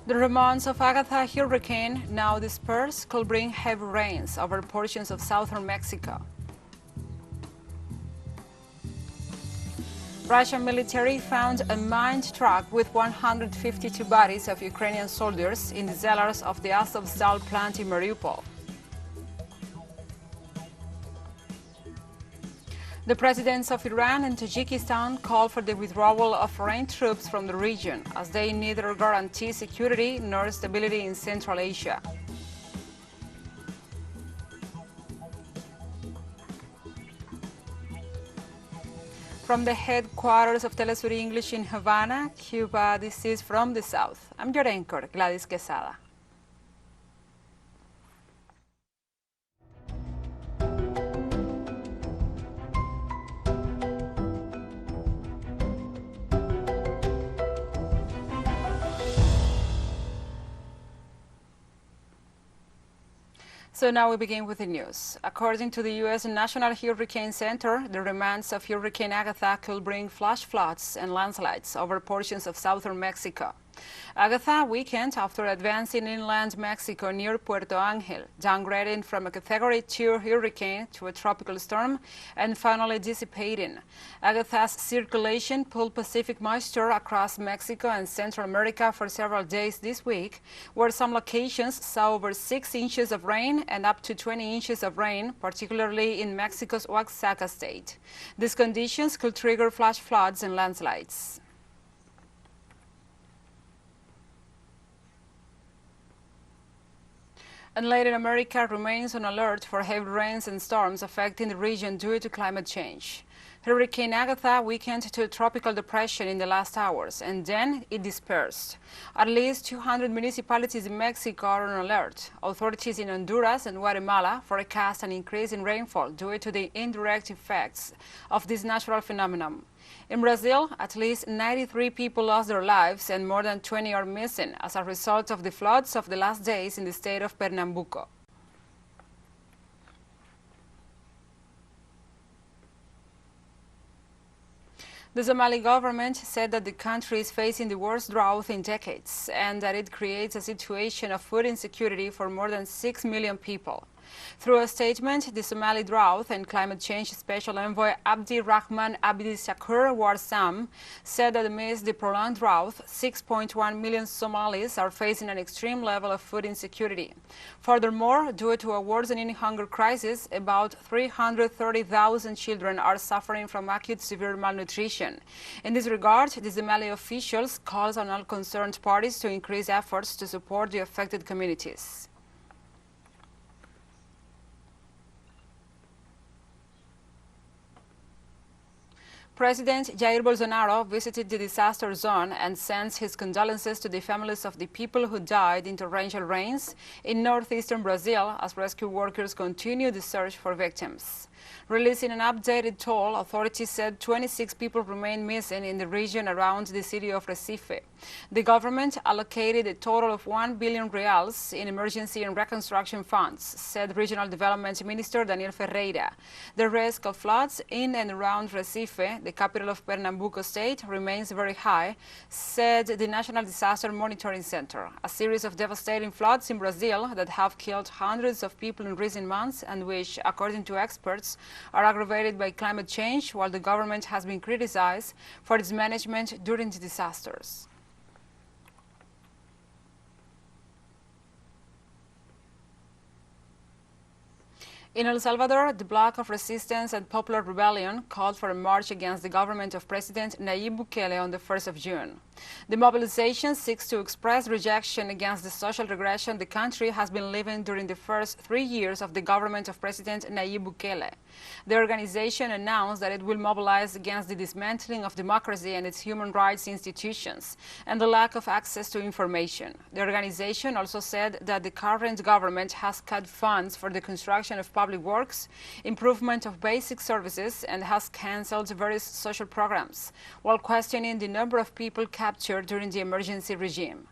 The remnants of Agatha hurricane, now dispersed, could bring heavy rains over portions of southern Mexico. Russian military found a mined truck with 152 bodies of Ukrainian soldiers in the cellars of the Azovstal plant in Mariupol. The presidents of Iran and Tajikistan called for the withdrawal of foreign troops from the region, as they neither guarantee security nor stability in Central Asia. From the headquarters of teleSUR English in Havana, Cuba, this is From the South. I'm your anchor, Gladys Quesada. So now we begin with the news. According to the U.S. National Hurricane Center, the remnants of Hurricane Agatha could bring flash floods and landslides over portions of southern Mexico. Agatha weakened after advancing inland Mexico near Puerto Angel, downgrading from a Category 2 hurricane to a tropical storm and finally dissipating. Agatha's circulation pulled Pacific moisture across Mexico and Central America for several days this week, where some locations saw over 6 inches of rain and up to 20 inches of rain, particularly in Mexico's Oaxaca state. These conditions could trigger flash floods and landslides. And Latin America remains on alert for heavy rains and storms affecting the region due to climate change. Hurricane Agatha weakened to a tropical depression in the last hours, and then it dispersed. At least 200 municipalities in Mexico are on alert. Authorities in Honduras and Guatemala forecast an increase in rainfall due to the indirect effects of this natural phenomenon. In Brazil, at least 93 people lost their lives and more than 20 are missing as a result of the floods of the last days in the state of Pernambuco. The Somali government said that the country is facing the worst drought in decades and that it creates a situation of food insecurity for more than 6 million people. Through a statement, the Somali Drought and Climate Change Special Envoy Abdi Rahman Abdi Shakur Warsam said that amidst the prolonged drought, 6.1 million Somalis are facing an extreme level of food insecurity. Furthermore, due to a worsening hunger crisis, about 330,000 children are suffering from acute severe malnutrition. In this regard, the Somali officials calls on all concerned parties to increase efforts to support the affected communities. President Jair Bolsonaro visited the disaster zone and sends his condolences to the families of the people who died in torrential rains in northeastern Brazil as rescue workers continue the search for victims. Releasing an updated toll, authorities said 26 people remain missing in the region around the city of Recife. The government allocated a total of 1 billion reals in emergency and reconstruction funds, said Regional Development Minister Daniel Ferreira. The risk of floods in and around Recife, the capital of Pernambuco state, remains very high, said the National Disaster Monitoring Center. A series of devastating floods in Brazil that have killed hundreds of people in recent months and which, according to experts, are aggravated by climate change, while the government has been criticized for its management during the disasters. In El Salvador, the Bloc of Resistance and Popular Rebellion called for a march against the government of President Nayib Bukele on the 1st of June. The mobilization seeks to express rejection against the social regression the country has been living during the first 3 years of the government of President Nayib Bukele. The organization announced that it will mobilize against the dismantling of democracy and its human rights institutions and the lack of access to information. The organization also said that the current government has cut funds for the construction of public works, improvement of basic services, and has cancelled various social programs, while questioning the number of people captured during the emergency regime.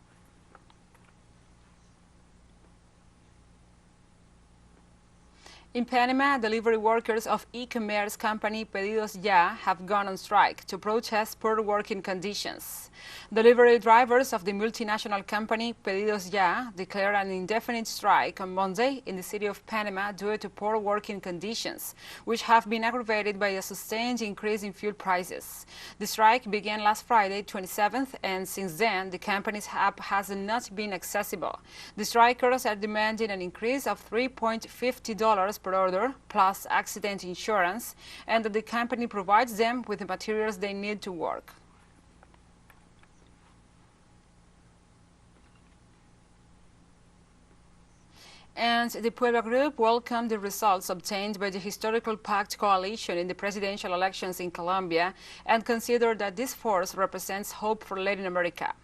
In Panama, delivery workers of e-commerce company Pedidos Ya have gone on strike to protest poor working conditions. Delivery drivers of the multinational company Pedidos Ya declared an indefinite strike on Monday in the city of Panama due to poor working conditions, which have been aggravated by a sustained increase in fuel prices. The strike began last Friday, 27th, and since then, the company's app has not been accessible. The strikers are demanding an increase of $3.50 per order, plus accident insurance, and that the company provides them with the materials they need to work. And the Puebla Group welcomed the results obtained by the historical pact coalition in the presidential elections in Colombia and considered that this force represents hope for Latin America.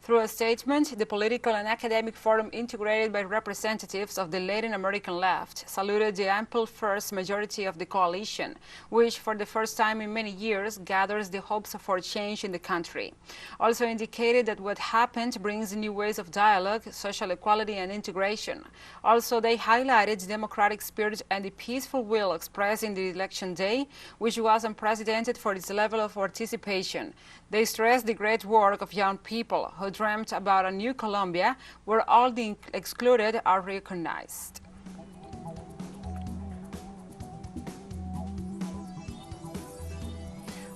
Through a statement, the political and academic forum integrated by representatives of the Latin American left saluted the ample first majority of the coalition, which for the first time in many years gathers the hopes for change in the country. Also indicated that what happened brings new ways of dialogue, social equality and integration. Also, they highlighted the democratic spirit and the peaceful will expressed in the election day, which was unprecedented for its level of participation. They stressed the great work of young people who dreamt about a new Colombia where all the excluded are recognized.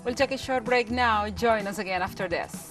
We'll take a short break now. Join us again after this.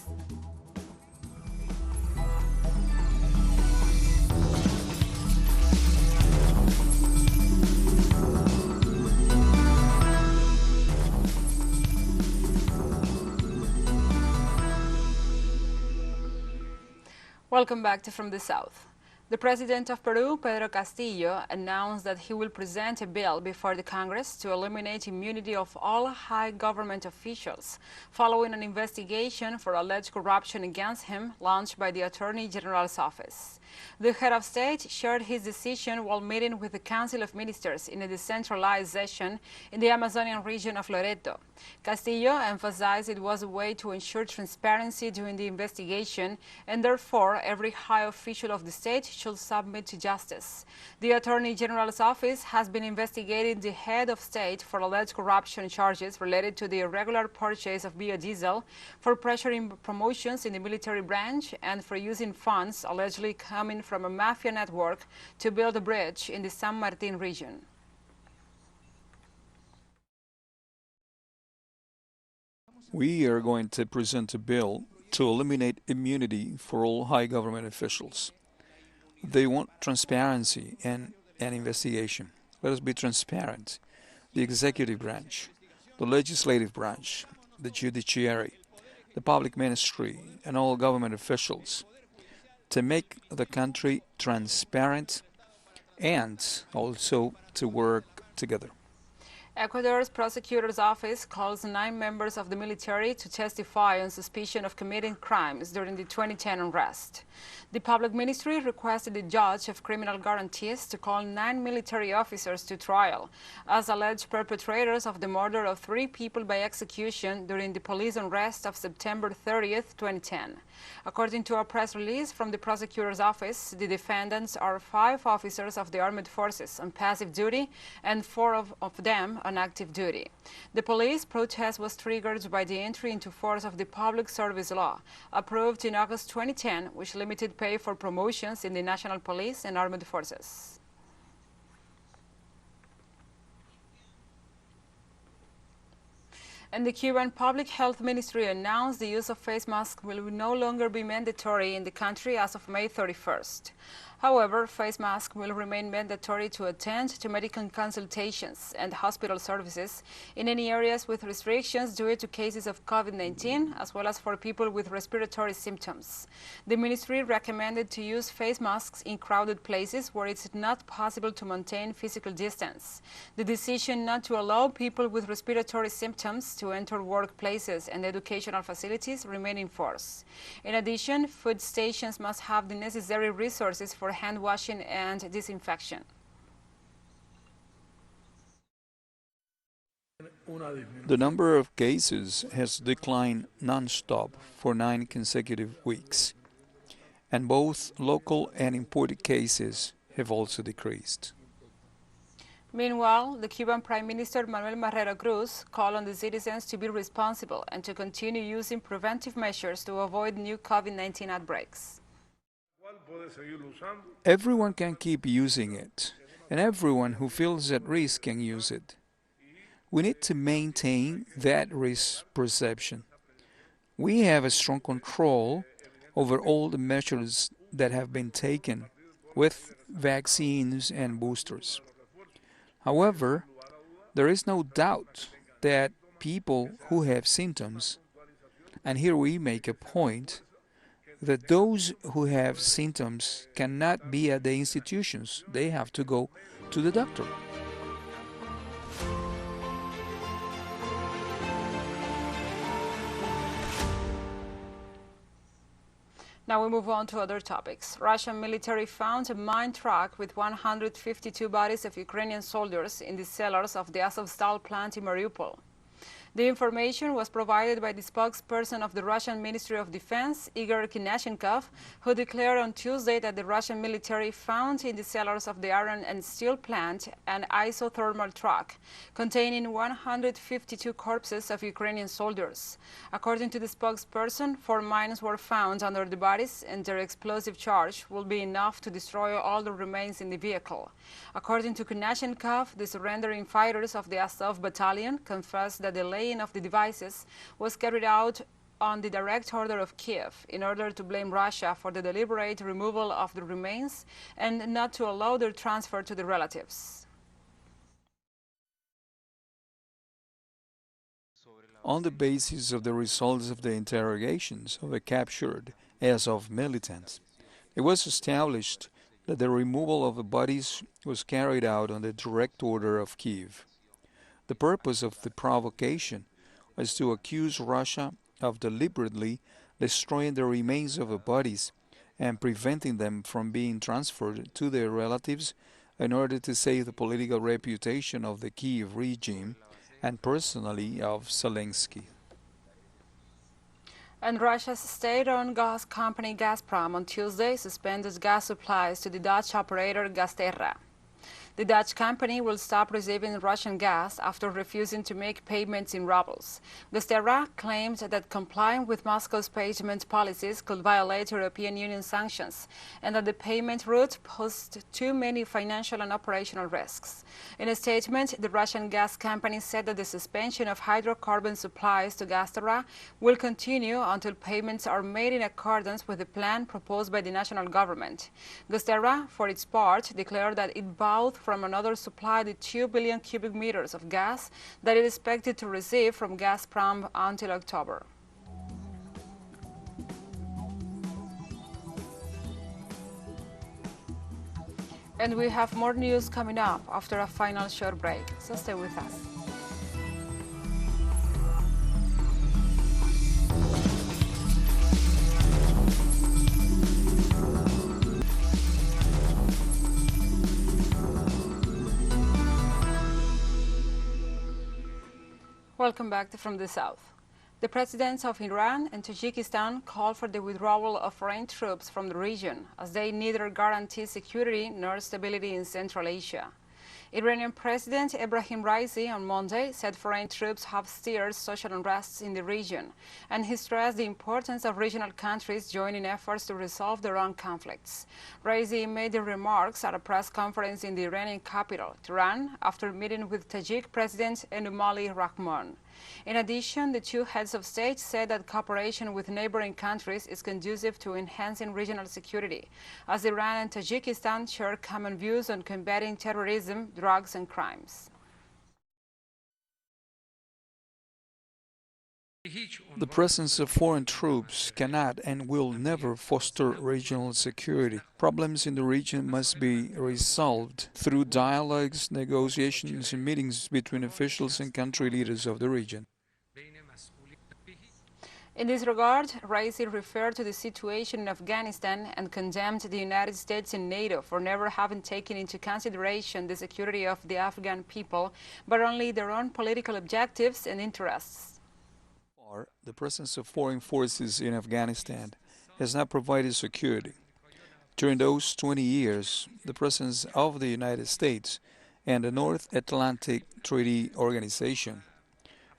Welcome back to From the South. The President of Peru, Pedro Castillo, announced that he will present a bill before the Congress to eliminate immunity of all high government officials, following an investigation for alleged corruption against him launched by the Attorney General's office. The head of state shared his decision while meeting with the Council of Ministers in a decentralized session in the Amazonian region of Loreto. Castillo emphasized it was a way to ensure transparency during the investigation, and therefore every high official of the state should submit to justice. The Attorney General's office has been investigating the head of state for alleged corruption charges related to the irregular purchase of biodiesel, for pressuring promotions in the military branch, and for using funds allegedly coming from a mafia network to build a bridge in the San Martin region. We are going to present a bill to eliminate immunity for all high government officials. They want transparency and an investigation. Let us be transparent. The executive branch, the legislative branch, the judiciary, the public ministry, and all government officials, to make the country transparent and also to work together. Ecuador's prosecutor's office calls 9 members of the military to testify on suspicion of committing crimes during the 2010 unrest. The public ministry requested the judge of criminal guarantees to call 9 military officers to trial as alleged perpetrators of the murder of 3 people by execution during the police unrest of September 30th, 2010. According to a press release from the prosecutor's office, the defendants are 5 officers of the armed forces on passive duty and 4 of them on active duty. The police protest was triggered by the entry into force of the Public Service Law, approved in August 2010, which limited pay for promotions in the National Police and Armed Forces. And the Cuban Public Health Ministry announced the use of face masks will no longer be mandatory in the country as of May 31st. However, face masks will remain mandatory to attend to medical consultations and hospital services in any areas with restrictions due to cases of COVID-19, as well as for people with respiratory symptoms. The ministry recommended to use face masks in crowded places where it's not possible to maintain physical distance. The decision not to allow people with respiratory symptoms to enter workplaces and educational facilities remain in force. In addition, food stations must have the necessary resources for hand washing and disinfection. The number of cases has declined non-stop for 9 consecutive weeks, and both local and imported cases have also decreased. Meanwhile, the Cuban Prime Minister Manuel Marrero Cruz called on the citizens to be responsible and to continue using preventive measures to avoid new COVID-19 outbreaks. Everyone can keep using it, and everyone who feels at risk can use it. We need to maintain that risk perception. We have a strong control over all the measures that have been taken with vaccines and boosters. However, there is no doubt that people who have symptoms, and here we make a point, that those who have symptoms cannot be at the institutions. They have to go to the doctor. Now we move on to other topics. Russian military found a mine truck with 152 bodies of Ukrainian soldiers in the cellars of the Azovstal plant in Mariupol. The information was provided by the spokesperson of the Russian Ministry of Defense, Igor Kinashenkov, who declared on Tuesday that the Russian military found in the cellars of the iron and steel plant an isothermal truck containing 152 corpses of Ukrainian soldiers. According to the spokesperson, 4 mines were found under the bodies, and their explosive charge will be enough to destroy all the remains in the vehicle. According to Kinashenkov, the surrendering fighters of the Azov battalion confessed that the laying of the devices was carried out on the direct order of Kiev in order to blame Russia for the deliberate removal of the remains and not to allow their transfer to the relatives. On the basis of the results of the interrogations of the captured Azov militants, it was established that the removal of the bodies was carried out on the direct order of Kiev. The purpose of the provocation was to accuse Russia of deliberately destroying the remains of the bodies and preventing them from being transferred to their relatives in order to save the political reputation of the Kiev regime and personally of Zelensky. And Russia's state-owned gas company Gazprom on Tuesday suspended gas supplies to the Dutch operator Gazterra. The Dutch company will stop receiving Russian gas after refusing to make payments in rubles. Gazterra claimed that complying with Moscow's payment policies could violate European Union sanctions and that the payment route posed too many financial and operational risks. In a statement, the Russian gas company said that the suspension of hydrocarbon supplies to Gazterra will continue until payments are made in accordance with the plan proposed by the national government. Gazterra, for its part, declared that it vowed from another supply the 2 billion cubic meters of gas that it expected to receive from Gazprom until October. And we have more news coming up after a final short break, so stay with us. Welcome back from the south. The presidents of Iran and Tajikistan called for the withdrawal of foreign troops from the region, as they neither guarantee security nor stability in Central Asia. Iranian President Ebrahim Raisi on Monday said foreign troops have stirred social unrest in the region, and he stressed the importance of regional countries joining efforts to resolve their own conflicts. Raisi made the remarks at a press conference in the Iranian capital, Tehran, after meeting with Tajik President Emomali Rahmon. In addition, the two heads of state said that cooperation with neighboring countries is conducive to enhancing regional security, as Iran and Tajikistan share common views on combating terrorism, drugs, and crimes. The presence of foreign troops cannot and will never foster regional security. Problems in the region must be resolved through dialogues, negotiations, and meetings between officials and country leaders of the region. In this regard, Raisi referred to the situation in Afghanistan and condemned the United States and NATO for never having taken into consideration the security of the Afghan people, but only their own political objectives and interests. The presence of foreign forces in Afghanistan has not provided security. During those 20 years, the presence of the United States and the North Atlantic Treaty Organization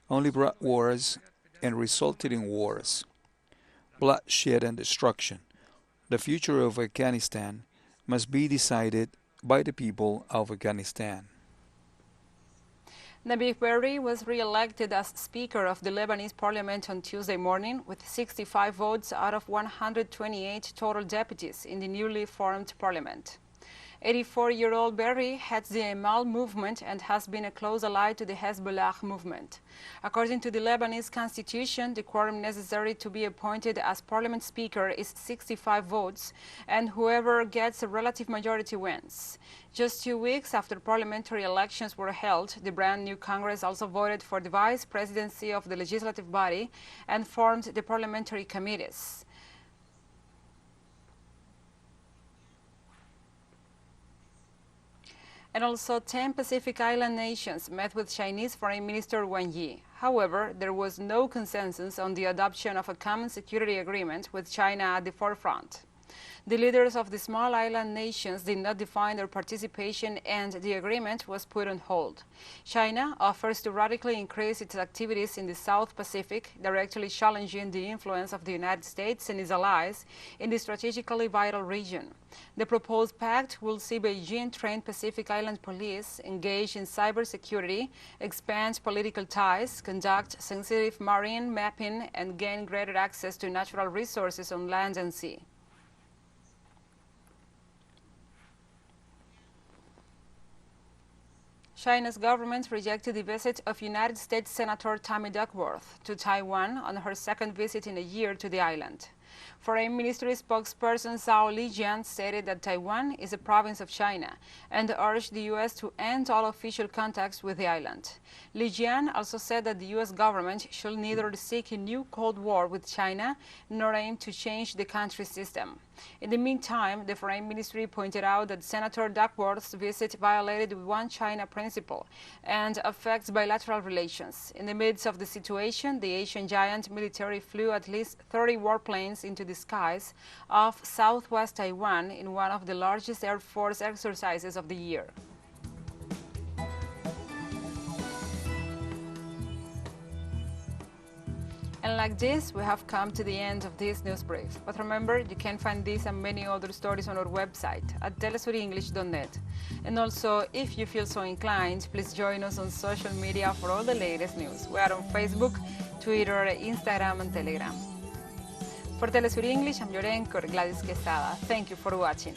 only brought wars and resulted in wars, bloodshed and destruction. The future of Afghanistan must be decided by the people of Afghanistan. Nabih Berri was re-elected as Speaker of the Lebanese Parliament on Tuesday morning with 65 votes out of 128 total deputies in the newly formed parliament. 84-year-old Berri heads the Amal movement and has been a close ally to the Hezbollah movement. According to the Lebanese constitution, the quorum necessary to be appointed as parliament speaker is 65 votes, and whoever gets a relative majority wins. Just 2 weeks after parliamentary elections were held, the brand new Congress also voted for the vice presidency of the legislative body and formed the parliamentary committees. And also 10 Pacific Island nations met with Chinese Foreign Minister Wang Yi. However, there was no consensus on the adoption of a common security agreement with China at the forefront. The leaders of the small island nations did not define their participation, and the agreement was put on hold. China offers to radically increase its activities in the South Pacific, directly challenging the influence of the United States and its allies in the strategically vital region. The proposed pact will see Beijing train Pacific Island police, engage in cybersecurity, expand political ties, conduct sensitive marine mapping, and gain greater access to natural resources on land and sea. China's government rejected the visit of United States Senator Tammy Duckworth to Taiwan on her second visit in a year to the island. Foreign Ministry spokesperson Zhao Lijian stated that Taiwan is a province of China and urged the U.S. to end all official contacts with the island. Lijian also said that the U.S. government should neither seek a new Cold War with China nor aim to change the country's system. In the meantime, the Foreign Ministry pointed out that Senator Duckworth's visit violated the One China principle and affects bilateral relations. In the midst of the situation, the Asian giant military flew at least 30 warplanes into the skies of southwest Taiwan in one of the largest Air Force exercises of the year. And like this, we have come to the end of this news brief. But remember, you can find this and many other stories on our website at telesurenglish.net. And also, if you feel so inclined, please join us on social media for all the latest news. We are on Facebook, Twitter, Instagram, and Telegram. For TeleSUR English, I'm your anchor, Gladys Quesada. Thank you for watching.